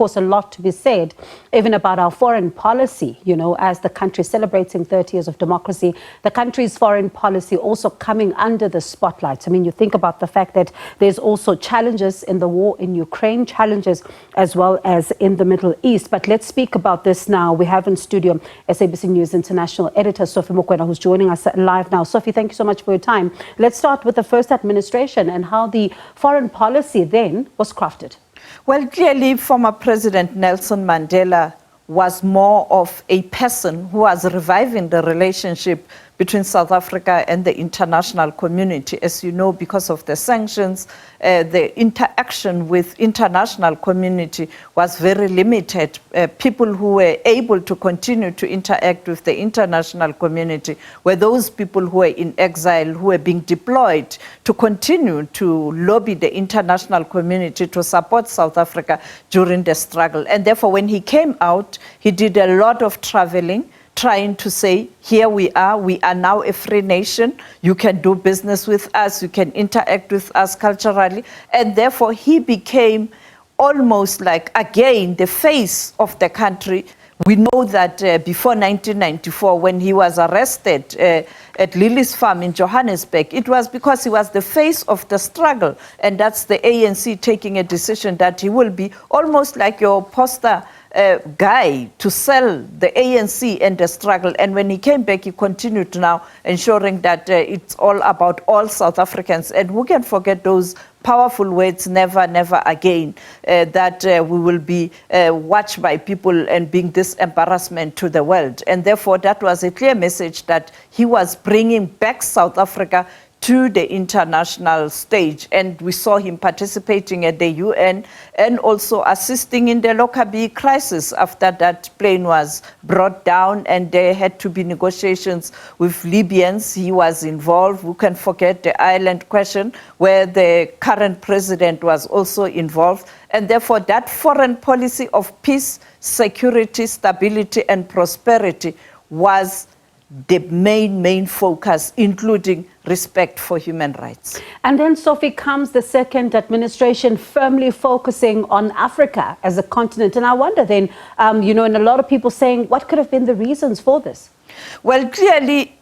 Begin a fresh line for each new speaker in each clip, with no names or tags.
course, a lot to be said, even about our foreign policy, you know, as the country celebrating 30 years of democracy, the country's foreign policy also coming under the spotlight. I mean, you think about the fact that there's also challenges in the war in Ukraine, challenges as well as in the Middle East. But let's speak about this now. We have in studio SABC News International Editor Sophie Mokoena, who's joining us live now. Sophie, thank you so much for your time. Let's start with the first administration and how the foreign policy then was crafted.
Well, clearly, former President Nelson Mandela was more of a person who was reviving the relationship between South Africa and the international community. As you know, because of the sanctions, the interaction with international community was very limited. People who were able to continue to interact with the international community were those people who were in exile, who were being deployed to continue to lobby the international community to support South Africa during the struggle. And therefore, when he came out, he did a lot of traveling, trying to say, here we are now a free nation, you can do business with us, you can interact with us culturally, and therefore he became almost like, again, the face of the country. We know that before 1994, when he was arrested at Lily's farm in Johannesburg, it was because he was the face of the struggle, and that's the ANC taking a decision that he will be almost like your poster guy to sell the ANC and the struggle. And when he came back, he continued now ensuring that it's all about all South Africans. And who can forget those powerful words, never, never again, that we will be watched by people and being this embarrassment to the world. And therefore, that was a clear message that he was bringing back South Africa to the international stage. And we saw him participating at the UN and also assisting in the Lockerbie crisis after that plane was brought down and there had to be negotiations with Libyans. He was involved. Who can forget the island question where the current president was also involved. And therefore that foreign policy of peace, security, stability and prosperity was the main focus, including respect for human rights.
And then, Sophie, comes the second administration firmly focusing on Africa as a continent. And I wonder then, you know, and a lot of people saying, what could have been the reasons for this?
Well, clearly,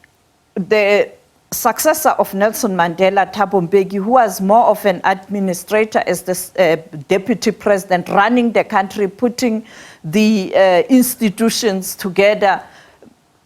the successor of Nelson Mandela, Thabo Mbeki, who was more of an administrator as the deputy president, running the country, putting the institutions together.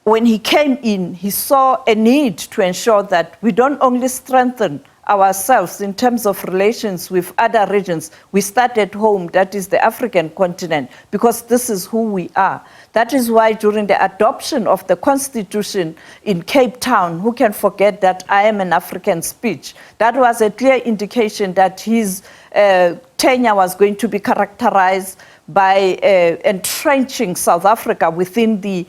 When he came in, he saw a need to ensure that we don't only strengthen ourselves in terms of relations with other regions. We start at home, that is the African continent, because this is who we are. That is why during the adoption of the Constitution in Cape Town, who can forget that I am an African speech? That was a clear indication that his tenure was going to be characterized by entrenching South Africa within the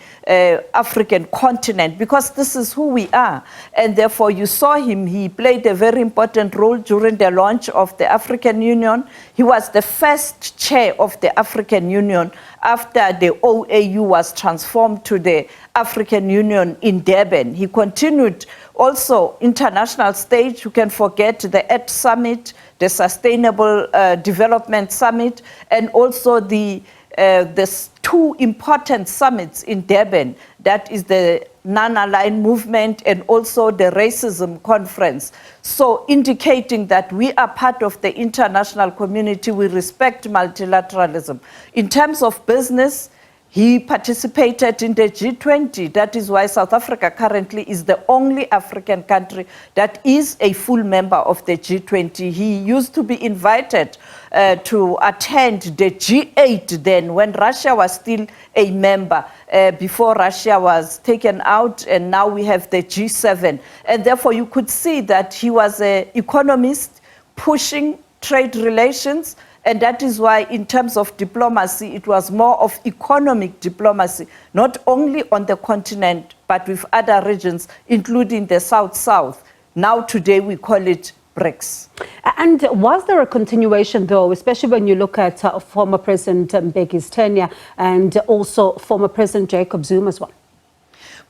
African continent, because this is who we are. And therefore you saw him, he played a very important role during the launch of the African Union. He was the first chair of the African Union after the OAU was transformed to the African Union in Durban. He continued also international stage. You can forget the ET Summit, the Sustainable Development Summit, and also the two important summits in Durban. That is the Non-Aligned Movement and also the Racism Conference. So indicating that we are part of the international community, we respect multilateralism. In terms of business, he participated in the G20. That is why South Africa currently is the only African country that is a full member of the G20. He used to be invited to attend the G8 then, when Russia was still a member, before Russia was taken out, and now we have the G7. And therefore you could see that he was an economist pushing trade relations. And that is why, in terms of diplomacy, it was more of economic diplomacy, not only on the continent, but with other regions, including the South-South. Now, today, we call it BRICS.
And was there a continuation, though, especially when you look at former President Mbeki's tenure and also former President Jacob Zuma as well?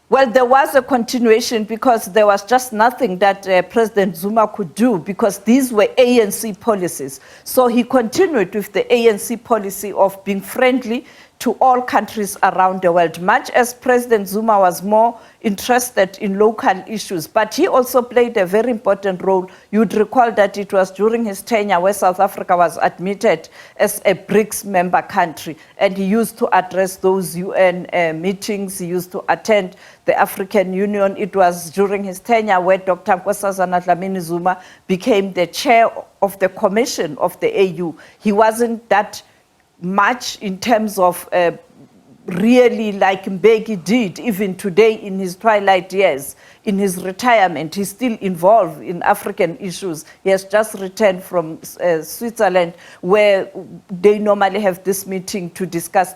Well, there was a continuation because there was just nothing that President Zuma could do because these were ANC policies. So he continued with the ANC policy of being friendly to all countries around the world, much as President Zuma was more interested in local issues. But he also played a very important role. You'd recall that it was during his tenure where South Africa was admitted as a BRICS member country, and he used to address those UN meetings. He used to attend the African Union. It was during his tenure where Dr. Nkosazana Dlamini Zuma became the chair of the Commission of the AU. He wasn't that much in terms of really like Mbeki did, even today in his twilight years, in his retirement. He's still involved in African issues. He has just returned from Switzerland, where they normally have this meeting to discuss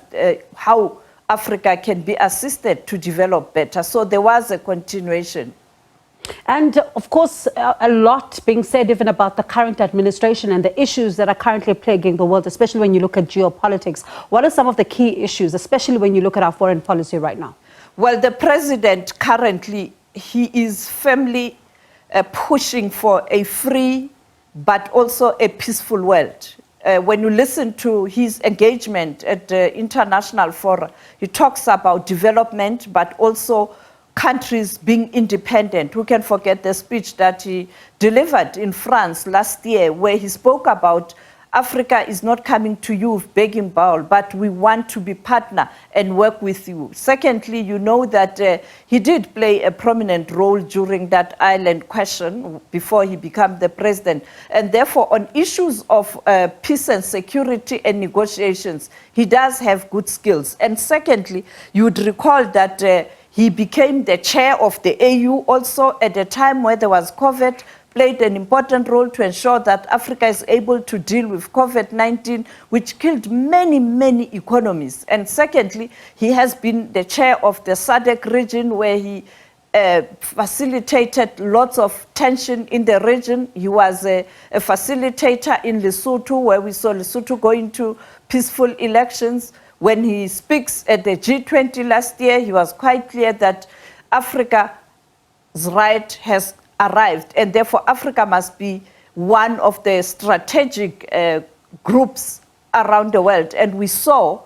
how Africa can be assisted to develop better. So there was a continuation.
And of course, a lot being said even about the current administration and the issues that are currently plaguing the world, especially when you look at geopolitics. What are some of the key issues, especially when you look at our foreign policy right now?
Well, the president currently, he is firmly pushing for a free but also a peaceful world. When you listen to his engagement at the international fora, he talks about development, but also countries being independent. Who can forget the speech that he delivered in France last year, where he spoke about Africa is not coming to you begging bowl, but we want to be partner and work with you. Secondly, you know that he did play a prominent role during that island question before he became the president. And therefore, on issues of peace and security and negotiations, he does have good skills. And secondly, you would recall that he became the chair of the AU also at a time where there was COVID, played an important role to ensure that Africa is able to deal with COVID-19, which killed many, many economies. And secondly, he has been the chair of the SADC region, where he facilitated lots of tension in the region. He was a facilitator in Lesotho, where we saw Lesotho going to peaceful elections. When he speaks at the G20 last year, he was quite clear that Africa's right has arrived, and therefore Africa must be one of the strategic groups around the world. And we saw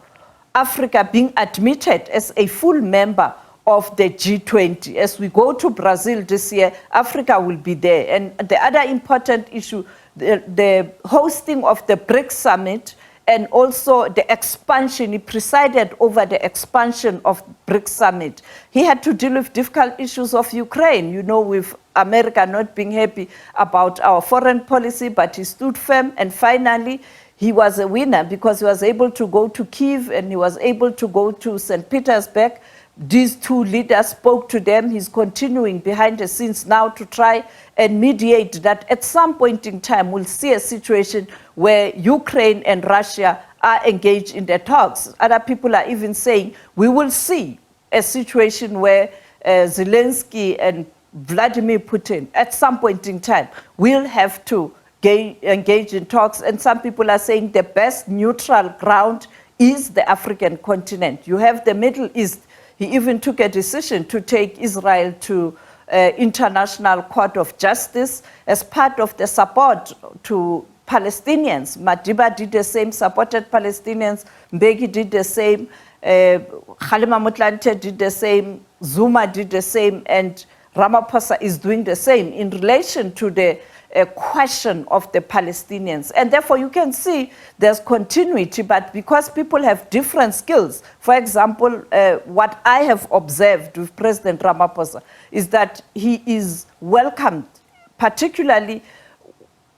Africa being admitted as a full member of the G20. As we go to Brazil this year, Africa will be there. And the other important issue, the hosting of the BRICS summit, and also the expansion. He presided over the expansion of BRICS summit. He had to deal with difficult issues of Ukraine, you know, with America not being happy about our foreign policy, but he stood firm. And finally, he was a winner because he was able to go to Kyiv and he was able to go to St. Petersburg. These two leaders spoke to them. He's continuing behind the scenes now to try and mediate that at some point in time we'll see a situation where Ukraine and Russia are engaged in the talks. Other people are even saying we will see a situation where Zelensky and Vladimir Putin at some point in time will have to engage in talks. And some people are saying the best neutral ground is the African continent. You have the Middle East. He even took a decision to take Israel to International Court of Justice as part of the support to Palestinians. Madiba did the same, supported Palestinians. Mbeki did the same. Kgalema Motlanthe did the same. Zuma did the same. And Ramaphosa is doing the same in relation to the question of the Palestinians. And therefore you can see there's continuity, but because people have different skills. For example, what I have observed with President Ramaphosa is that he is welcomed, particularly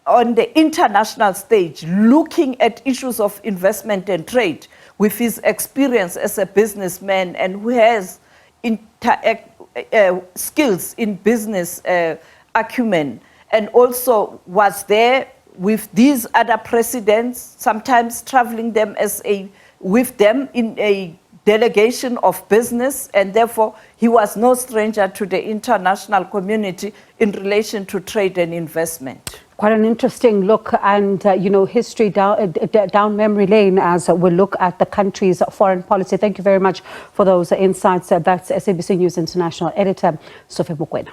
on the international stage, looking at issues of investment and trade with his experience as a businessman and who has skills in business acumen. And also was there with these other presidents, sometimes traveling them with them in a delegation of business, and therefore he was no stranger to the international community in relation to trade and investment.
Quite an interesting look and, history down memory lane as we look at the country's foreign policy. Thank you very much for those insights. That's SABC News International editor, Sophie Mokoena.